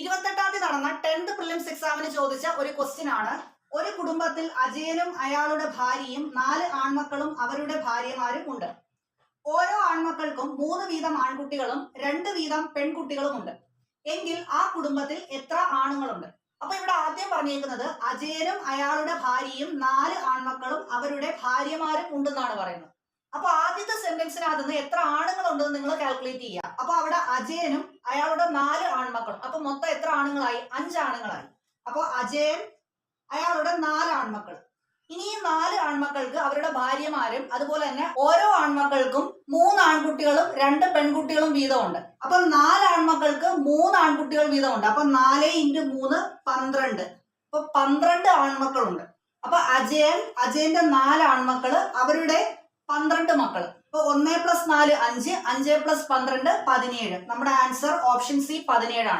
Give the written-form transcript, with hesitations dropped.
28-ാം തീയതി നടന്ന 10th prelims എക്സാമിന് ചോദിച്ച ഒരു ക്വസ്റ്റ്യൻ ആണ്. ഒരു കുടുംബത്തിൽ അജയനും അയാളുടെ ഭാര്യയും 4 ആൺമക്കളും അവരുടെ ഭാര്യമാരും ഉണ്ട്. ഓരോ ആൺമക്കൾക്കും 3 വീതം ആൺകുട്ടികളും 2 വീതം പെൺകുട്ടികളും ഉണ്ട്. എങ്കിൽ ആ കുടുംബത്തിൽ എത്ര ആണുങ്ങളുണ്ട്? അപ്പൊ ഇവിടെ ആദ്യം പറഞ്ഞേക്കുന്നത് അജയനും അയാളുടെ ഭാര്യയും 4 ആൺമക്കളും അവരുടെ ഭാര്യമാരും ഉണ്ടെന്നാണ് പറയുന്നത്. അപ്പൊ ആദ്യത്തെ സെന്റൻസിനകത്ത് നിന്ന് എത്ര ആണുങ്ങളുണ്ടെന്ന് നിങ്ങൾ കാൽക്കുലേറ്റ് ചെയ്യുക. അപ്പൊ അവിടെ അജയനും അയാളുടെ 4 ആൺമക്കളും, അപ്പൊ മൊത്തം എത്ര ആണുങ്ങളായി? 5 ആണുങ്ങളായി. അപ്പൊ അജയൻ, അയാളുടെ 4 ആൺമക്കൾ. ഇനി ഈ 4 ആൺമക്കൾക്ക് അവരുടെ ഭാര്യമാരും അതുപോലെ തന്നെ ഓരോ ആൺമക്കൾക്കും 3 ആൺകുട്ടികളും 2 പെൺകുട്ടികളും വീതമുണ്ട്. അപ്പൊ 4 ആൺമക്കൾക്ക് 3 ആൺകുട്ടികൾ വീതമുണ്ട്. അപ്പൊ 4 × 3 12. അപ്പൊ 12 ആൺമക്കളുണ്ട്. അപ്പൊ അജയന്റെ 4 ആൺമക്കള്, അവരുടെ 12 മക്കൾ. ഇപ്പൊ 1 + 4 5, 5 + 12 17. നമ്മുടെ ആൻസർ ഓപ്ഷൻ സി 17 ആണ്.